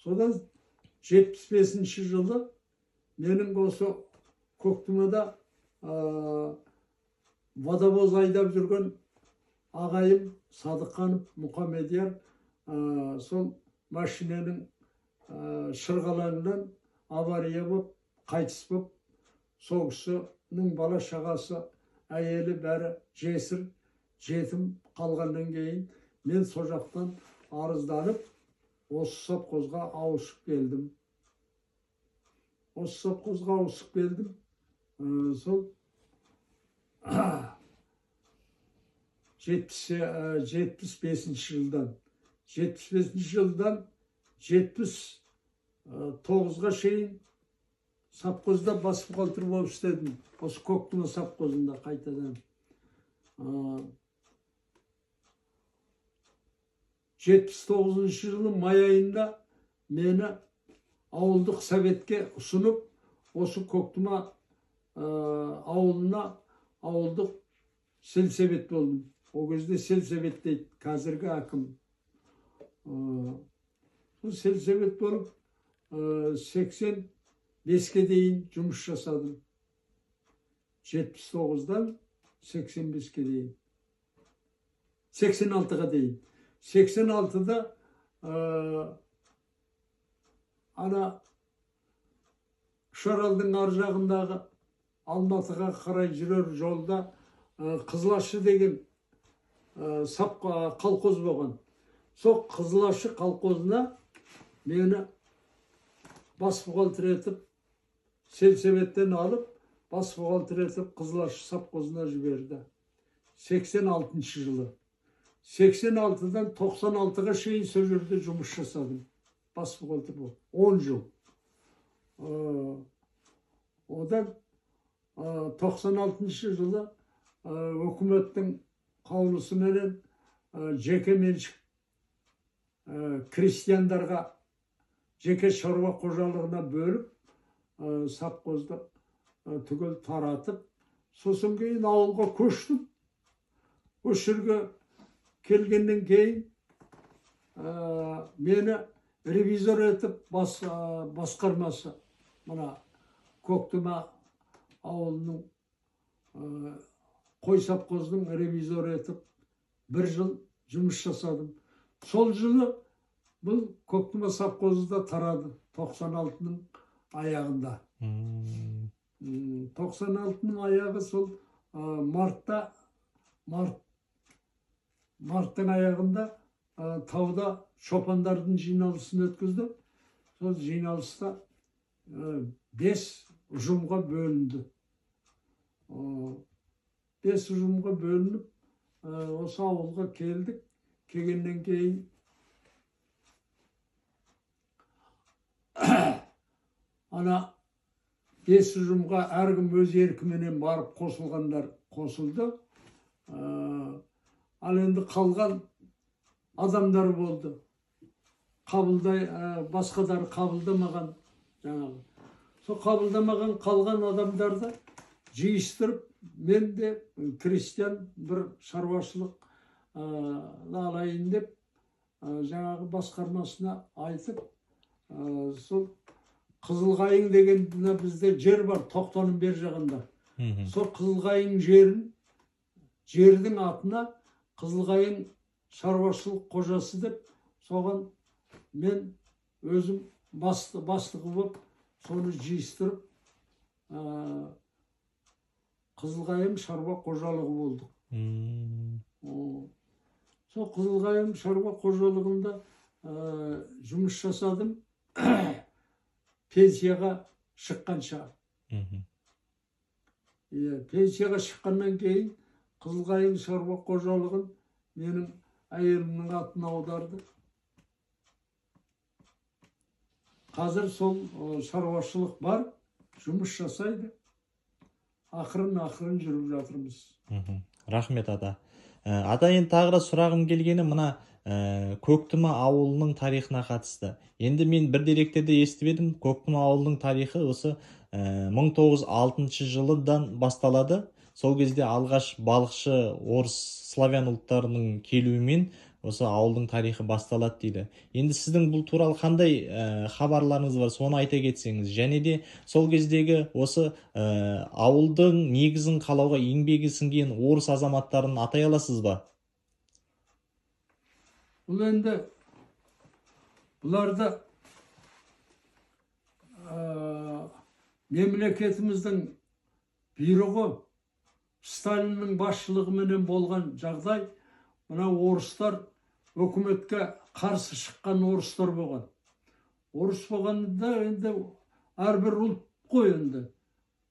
Содан 75-ші жылы менің осы Көктұмада водовоз айдап жүрген ағайым Садыққанов Мұхамедияр сол машинаның шырғалаңынан авария болып қайтыс болып, сол кісінің бала шағасы, әйелі бәрі жесір, жетім қалғаннан кейін мен сол жақтан арызданып, осы совхозға ауысып келдім. Осы совхозға ауысып келдім. Сол 75-ші жылдан 79-ға шейін совхозда бас бухгалтер болып істедім. Осы Көктұма совхозында қайтадан. 79-ші жылы май айында мені ауылдық советке ұсынып, осы Көктұма ауылына ауылдық сельсовет болдым. О кезде сельсовет дейді, қазіргі әкім. Сельсовет болып 85-ке дейін жұмыс жасадым. 79-дан 85-ке дейін. 86-ға дейін. 86-да ана Үшаралдың ар жағындағы Алматыға қарай жүрер жолда Қызылашы деген колхоз болған. Сол Қызылашы колхозына мені бас бухгалтер етіп, сельсоветтен алып, бас бухгалтер етіп Қызылашы совхозына жіберді. 86-ші жылы. 86-дан 96-ға шейін сол жерде жұмыс жасадым. Бас бухгалтер болып. 10 жыл. Одан 96-ші жылы өкіметтің қаулысыменен жеке меншік крестьяндарға жеке шаруа қожалығына бөліп, совхозды түгел таратып, сосын кейін ауылға көштім. Осы жерге келгеннен кейін мені ревизор етіп басқармасы, мына Көктұма ауылының қой совхозының ревизор етіп 1 жыл жұмыс жасадым. Сол жылы бұл Көктұма совхозы да тарады 96-ның аяғында. 96-ның аяғы сол марттың аяғында тауда шопандардың жиналысын өткізді. Сол жиналыста 5 ұжымға бөлінді. 5 ұжымға бөлініп, осы ауылға келдік. Келгеннен кейін ана 5 ұжымға әркім өз еркіменен барып қосылғандар қосылды. Ал енді қалған адамдар болды. Басқадар қабылдамаған жаңағы. Сол қабылдамаған қалған адамдарды жиыстырып, мен де крестьян бір шаруашылық алайын деп жаңағы басқармасына айтып, сол Қызылқайың деген бізде жер бар, Тоқтаның бер жағында. Сол Қызылқайың жердің атына Қызылқайың шаруашылық қожасы деп, соған мен өзім бастығы болып, соны жиыстырып, Қызылқайың шаруа қожалығы болдық. Сол Қызылқайың шаруа қожалығында жұмыс жасадым, пенсияға шыққанша. Пенсияға шыққаннан кейін Қызылқайың шаруа қожалығын менің әйелімнің атына аударды. Қазір сол шаруашылық бар, жұмыс жасайды. Ақырын жүріп жатырмыз. Рахмет ата. Ата, енді тағы да сұрағым келгені мына Көктұма ауылының тарихына қатысты. Енді мен бір деректерде естіп едім, Көктұма ауылының тарихы осы 1906 жылдан басталады. Сол кезде алғаш балықшы орыс славян ұлттарының келуімен осы ауылдың тарихы басталады дейді. Енді сіздің бұл туралы қандай хабарларыңыз бар, соны айта кетсеңіз, және де сол кездегі осы ауылдың негізін қалауға еңбегі сіңген орыс азаматтарын атай аласыз ба? Бұл енді бұларды мемлекетіміздің бұйрығы, Сталиннің басшылығыменен болған жағдай, мына орыстар өкіметке қарсы шыққан орыстар болған. Орыс болғанда енді әрбір ұлт қой енді.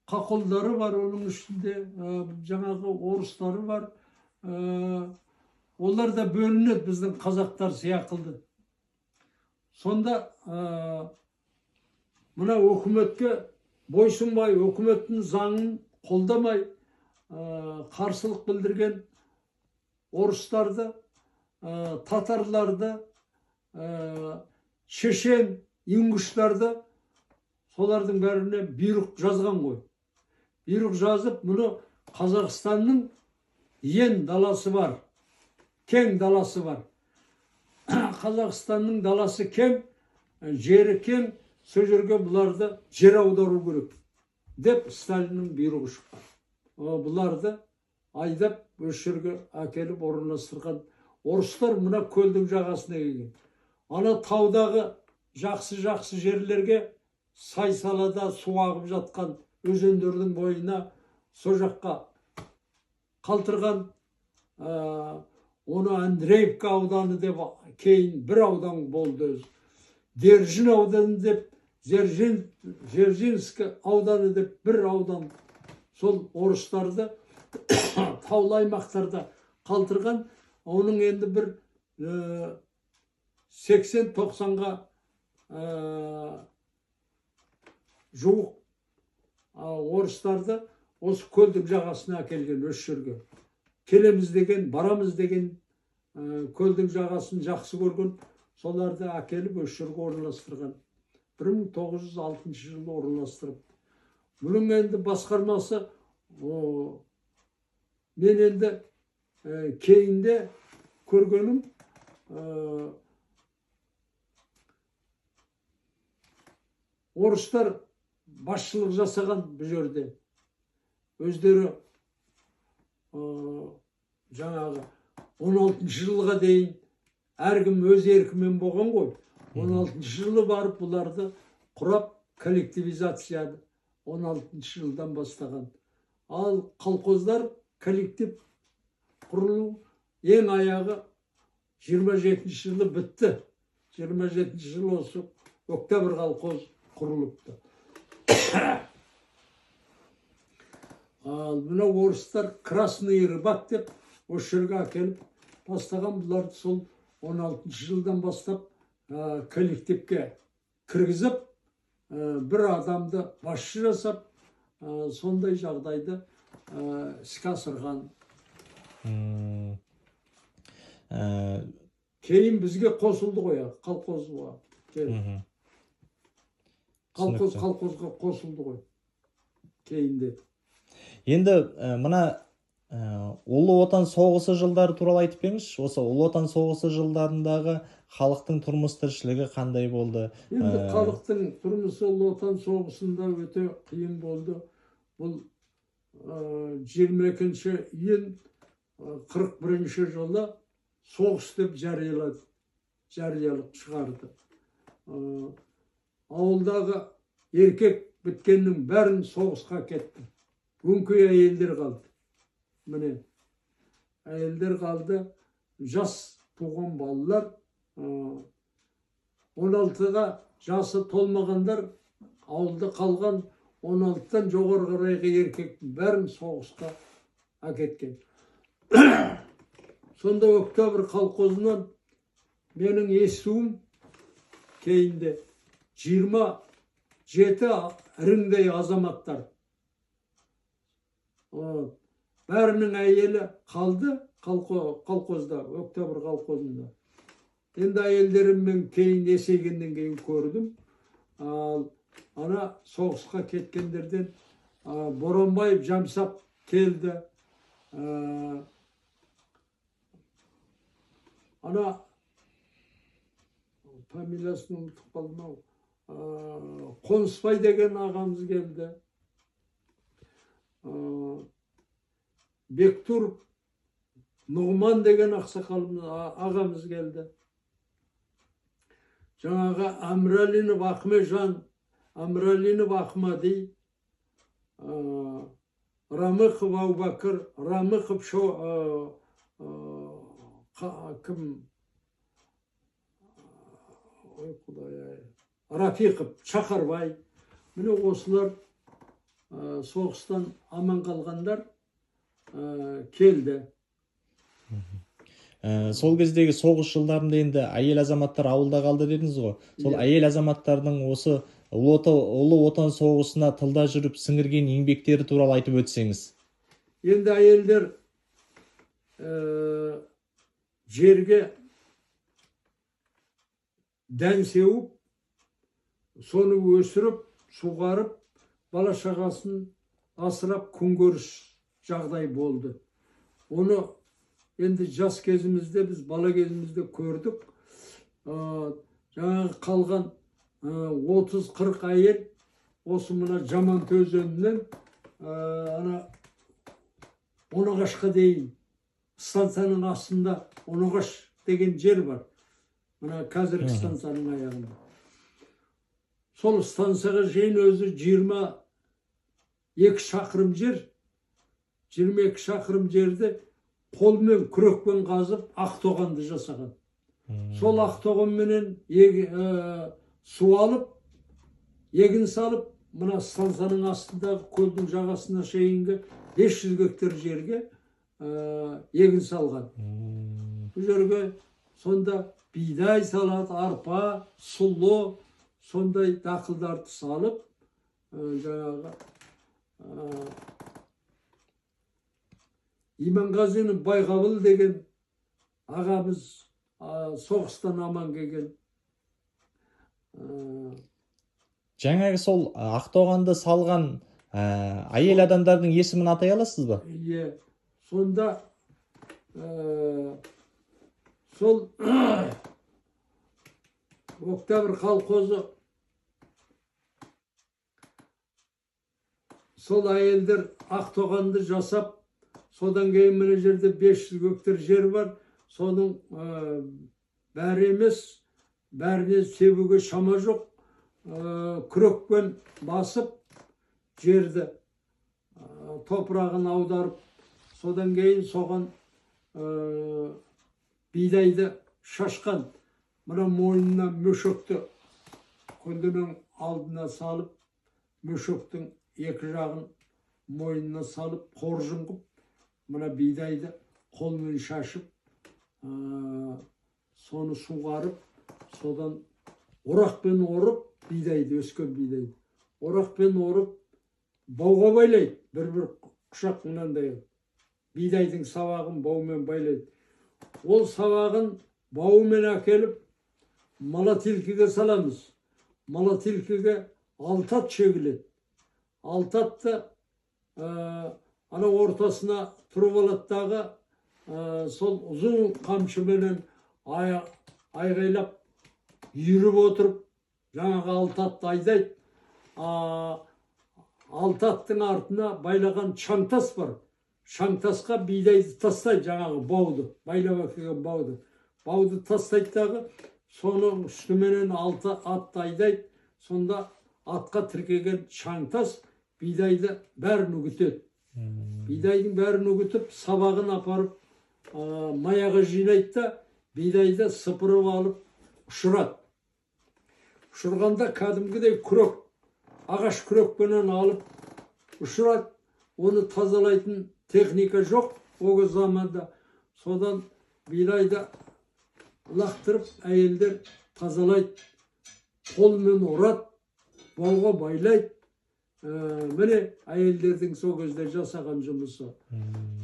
Қақылдары бар, оның ішінде жаңағы орыстары бар. Олар да бөлінеді біздің қазақтар сияқылды. Сонда мына өкіметке бойсынбай, өкіметтің заңын қолдамай қарсылық білдірген орыстарды, татарларды, шешен, ингуштарды, солардың бәріне бұйрық жазған ғой. Бұйрық жазып, мұны Қазақстанның ен даласы бар, кең даласы бар. Қазақстанның даласы кең, жері кең, сол жерге бұларды жер аудару керек деп Сталиннің бұйрығы шыққан. Бұларды айдап осы жерге әкеліп орналастырған орыстар мына көлдің жағасына келген. Ана таудағы жақсы жерлерге, сай-салада су ағып жатқан өзендердің бойына сол жаққа қалтырған. Оны Андреевка ауданы деп кейін бір аудан болды. Держин ауданы деп, Дзержинск ауданы деп бір аудан. Сол орыстарды таулы аймақтарда қалтырған. Оның енді бір 80-90-ға жуық орыстарды осы көлдің жағасына әкелген, осы жерге. Келеміз деген, барамыз деген, көлдің жағасын жақсы көрген, соларды әкеліп осы жерге орналастырған. 1906 жылы орналастырып. Бұның енді басқармасы, мен енді кейінде көргенім, орыстар басшылық жасаған бұл жерде. Өздері жаңағы 16 жылға дейін әркім өз еркімен болған ғой. 16 жылы барып бұларды құрап коллективизацияны 16 жылдан бастаған. Ал колхоздар коллектив құрылу ең аяғы 27 жылы бітті. 27 жылы осы октябрь колхоз құрылыпты. Ал мына орыстар красный рыбак деп осы жерге әкеліп бастаған. Бұларды сол 16 жылдан бастап коллективке кіргізіп, бір адамды басшы жасап, сондай жағдайды іске асырған. Кейін бізге қосылды ғой, колхозға. Колхозға қосылды ғой кейінде. Енді мына Ұлы Отан соғысы жылдары туралы айтып беріңізші. Осы Ұлы Отан соғысы жылдарындағы халықтың тұрмыс тіршілігі қандай болды? Енді халықтың тұрмысы Ұлы Отан соғысында өте қиын болды. Бұл 22 июн 41 жылы соғыс деп жариялық шығарды. Ауылдағы еркек біткеннің бәрін соғысқа кетті. Өңкей әйелдер қалды. Міне, әйелдер қалды, жас туған балалар, 16-ға жасы толмағандар, ауылда қалған 16-тан жоғары қарайғы еркектің бәрін соғысқа әкеткен. Сонда октябрь колхозынан менің естуім кейінде 27 іріңдей азаматтар. Бәрінің әйелі қалды колхозда, октябрь колхозында. Енді әйелдеріммен кейін есейгеннен кейін көрдім. Ана соғысқа кеткендерден Боранбаев Жамсап келді. ана фамилиясын ұмытып қалдым ау. Қонысбай деген ағамыз келді. Бектур Нұғман деген ағамыз келді. Жаңағы Әмірәлинов Ахмежан, Әмірәлинов Ахмади, Рамықов Аубакыр, Рамықов кім? Ой, құдай-ай. Рафиқов, Шақарбай. Міне осылар соғыстан аман қалғандар келді. Сол кездегі соғыс жылдарында енді әйел азаматтар ауылда қалды дедіңіз ғой. Сол әйел азаматтардың осы ұлы отан соғысына тылда жүріп сіңірген еңбектері туралы айтып өтсеңіз. Енді әйелдер жерге дән сеуіп, соны өсіріп, суғарып, бала шағасын асырап күнкөріс жағдай болды. Оны енді жас кезімізде, біз бала кезімізде көрдік. Жаңағы қалған 30-40 әйел осы мына Жамантөз өзенінен Оңағашқа дейін станцияның астында Оңағаш деген жер бар. Мына қазіргі станцияның аяғында. Сол станцияға жейін өзі 22 шақырым жер, 22 шақырым жерді қолмен күрекпен қазып ақтоғанды жасаған. Сол ақтоғанменен су алып, егін салып, мына станцияның астындағы көлдің жағасына шейінгі 500 гектар жерге егін салған. Бұл жерге сонда бидай салат, арпа, сұлы, сондай дақылдарды салып, жаңағы Иманғазының Байғабыл деген ағамыз соғыстан аман келген. Жаңағы сол Ақтоғанды салған әйел адамдардың есімін атай аласыз ба? Иә, сонда сол Октябрь колхозы сол әйелдер Ақтоғанды жасап, содан кейін мына жерде 500 гектар жер бар. Соның бәрі емес, бәріне себуге шама жоқ. Күрекпен басып, жерді топырағын аударып, содан кейін соған бидайды шашқан. Мына мойнына мөшекті көлденең алдына салып, мөшектің екі жағын мойнына салып, қоржын қып, мына бидайды қолмен шашып, соны суғарып, содан орақпен орып, бидайды, өскен бидайды. Орақпен орып, бауға байлайды, бір-бір құшақ мынандай. Бидайдың сабағын баумен байлайды. Ол сабағын бауымен әкеліп, мала-тилкіге саламыз. Мала-тилкіге 6 ат шегіледі. 6 атты ана ортасына тұрып алаттағы сол ұзын қамшыменен айғайлап үйіріп отырып, жаңағы 6 атты айдайды. 6 аттың артына байлаған шаңтас бар. Шаңтасқа бидайды тастайды, жаңағы бауды, байлап әкелген бауды. Бауды тастайды дағы, соның үстіменен 6 атты айдайды. Сонда атқа тіркеген шаңтас бидайды бәрін үгітеді. Бидайдың бәрін үгітіп, сабағын апарып, маяға жинайды да, бидайды сыпырып алып, ұшырады. Ұшырғанда кәдімгідей күрек, ағаш күрекпенен алып ұшырады. Оны тазалайтын техника жоқ ол заманда. Содан бидайды лақтырып, әйелдер тазалайды, қолмен ұрады, бауға байлайды. Міне әйелдердің сол кезде жасаған жұмысы.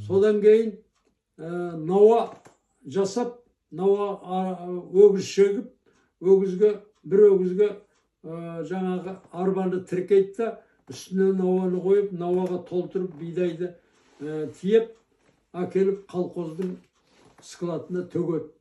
Содан кейін науа жасап, науа өгіз шегіп, бір өгізге жаңағы арбаны тіркейді да, үстіне науаны қойып, науаға толтырып, бидайды тиеп, әкеліп колхоздың складына төгеді.